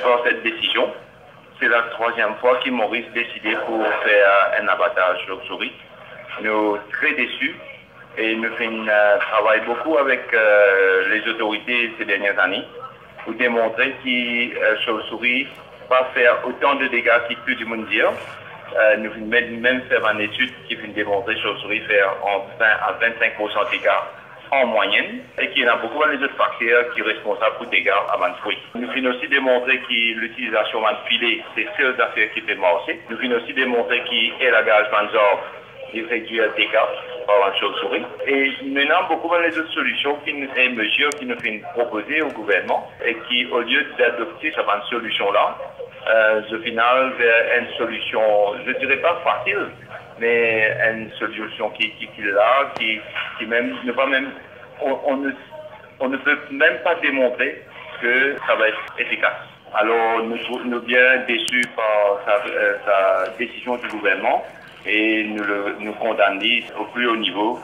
par cette décision. C'est la troisième fois que Maurice décidé pour faire un abattage chauve-souris. Nous sommes très déçus et nous travaillons beaucoup avec les autorités ces dernières années pour démontrer que chauve-souris ne va pas faire autant de dégâts que tout le monde dit. Nous venons même faire une étude qui vient démontrer que chauve-souris fait entre 20 à 25% de dégâts en moyenne et qu'il y a beaucoup les autres facteurs qui sont responsables pour dégâts à la fruit. Nous venons aussi démontrer que l'utilisation de filet, c'est seule affaire qui fait marcher. Nous venons aussi démontrer que l'élagage de arbres réduit les dégâts par la chauve-souris. Et maintenant, beaucoup les autres solutions et mesures qui nous viennent proposer au gouvernement et qui, au lieu d'adopter cette solution-là, au final, vers une solution, je ne dirais pas facile, mais une solution qui est là, qui même ne va même, on ne peut même pas démontrer que ça va être efficace. Alors nous sommes bien déçus par sa décision du gouvernement et nous condamnons au plus haut niveau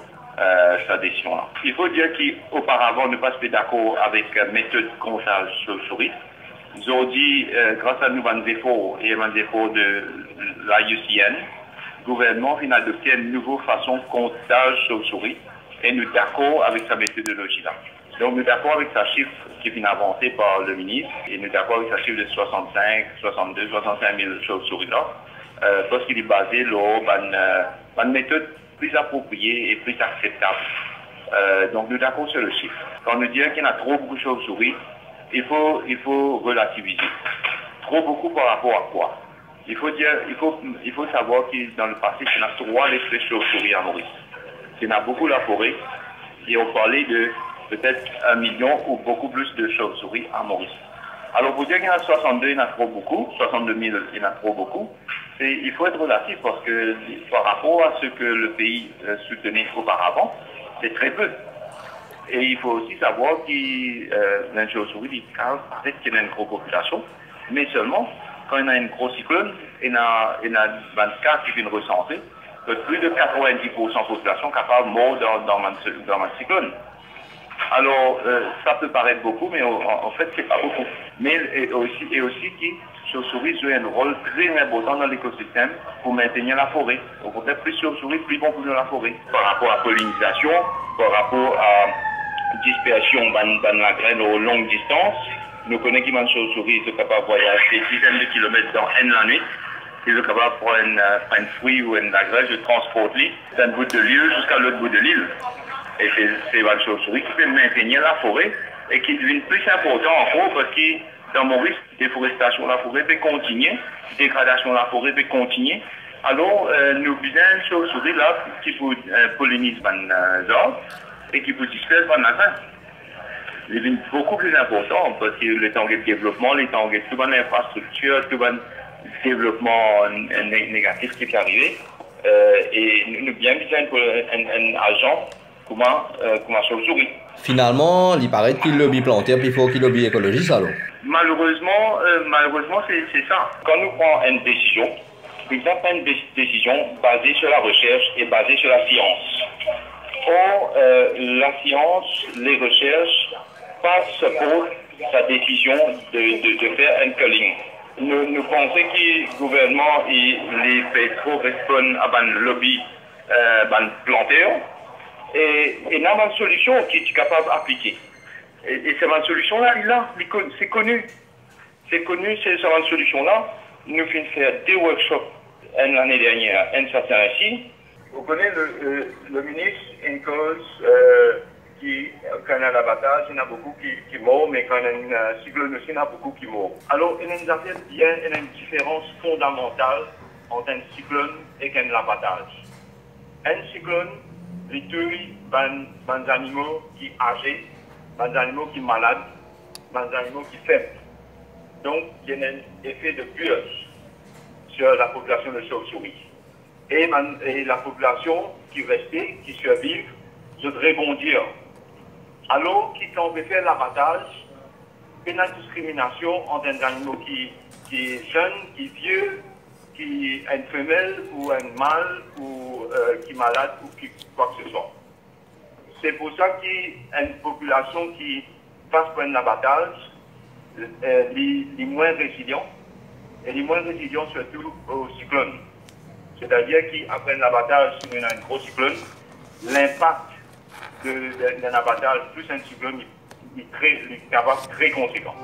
sa décision-là. Il faut dire qu'auparavant, nous ne sommes pas d'accord avec la méthode de comptage chauve-souris. Aujourd'hui, grâce à nous, un défaut et un défaut de l'IUCN, le gouvernement vient adopter une nouvelle façon de comptage chauve-souris et nous sommes d'accord avec sa méthodologie-là. Donc nous sommes d'accord avec sa chiffre qui vient avancée par le ministre et nous sommes d'accord avec sa chiffre de 65, 62, 65 000 chauves-souris-là parce qu'il est basé sur une méthode plus appropriée et plus acceptable. Donc nous sommes d'accord sur le chiffre. Quand nous disons qu'il y a trop beaucoup de chauves-souris, il faut relativiser. Trop beaucoup par rapport à quoi? Il faut savoir que dans le passé, il y a 3 espèces de chauves-souris à Maurice. Il y en a beaucoup la forêt et on parlait de peut-être 1 million ou beaucoup plus de chauves-souris à Maurice. Alors pour dire qu'il y en a 62, il y en a trop beaucoup, 62 000, il y en a trop beaucoup, il faut être relatif parce que par rapport à ce que le pays soutenait auparavant, c'est très peu. Et il faut aussi savoir qu'il y a une chauve-souris, peut-être qu'il y a une grosse population, mais seulement quand il y a une grosse cyclone, il y a 24 qui viennent recenser, que plus de 90% de la population capable de mourir dans un cyclone. Alors, ça peut paraître beaucoup, mais en fait, c'est pas beaucoup. Mais aussi que les chauves-souris jouent un rôle très important dans l'écosystème pour maintenir la forêt. Donc, peut-être plus de chauves-souris, plus bon pour la forêt. Par rapport à la pollinisation, par rapport à dispersion dans la graine aux longues distances. Nous connaissons que les chauves-souris sont capables de voyager des dizaines de kilomètres dans la nuit. Ils sont capables de prendre un fruit ou une graine, de transporter d'un bout de l'île jusqu'à l'autre bout de l'île. Et c'est les chauves-souris qui peuvent maintenir la forêt et qui deviennent plus importants encore parce que dans Maurice, déforestation de la forêt peut continuer, dégradation de la forêt peut continuer. Alors, nous avons une chauve-souris là qui peut polliniser les arbres et qui peut disparaître dans la graine. C'est beaucoup plus important parce que les temps de développement, les temps de toute l'infrastructure, tout le développement négatif qui est arrivé. Et nous avons bien besoin d'un agent comme la chauve-souris. Finalement, il paraît qu'il lobby plantaire puis il faut qu'il lobby écologiste alors. Malheureusement, c'est ça. Quand nous prenons une décision, nous avons une décision basée sur la recherche et basée sur la science. Or, la science, les recherches, passent pour sa décision de faire un culling. Nous pensons que le gouvernement et les pétros répondent à un lobby plantaire et il y a une solution qui est capable d'appliquer. Et cette solution-là, c'est connu. C'est connu, cette solution-là. Nous finissons faire des workshops l'année dernière, un certain ici. Vous connaissez le ministre, une cause quand il y a l'abattage, il y en a beaucoup qui meurent, mais quand il y a un cyclone aussi, il y en a beaucoup qui meurent. Alors, il y a une affaire bien, il y a une différence fondamentale entre un cyclone et un abattage. Un cyclone, il tue des animaux qui sont âgés, des animaux qui sont malades, des animaux qui sont faibles. Donc, il y a un effet de purge sur la population de chauves-souris. Et la population qui restait, qui survit, se rebondir. Alors, quand on veut faire l'abattage, il y a une discrimination entre un animal qui est jeune, qui est vieux, qui est une femelle ou un mâle, ou qui est malade, ou quoi que ce soit. C'est pour ça qu'une population qui passe pour un abattage, les moins résilients, et les moins résilients surtout au cyclone. C'est-à-dire qu'après un abattage sur un gros cyclone, l'impact d'un abattage plus un cyclone est très conséquent.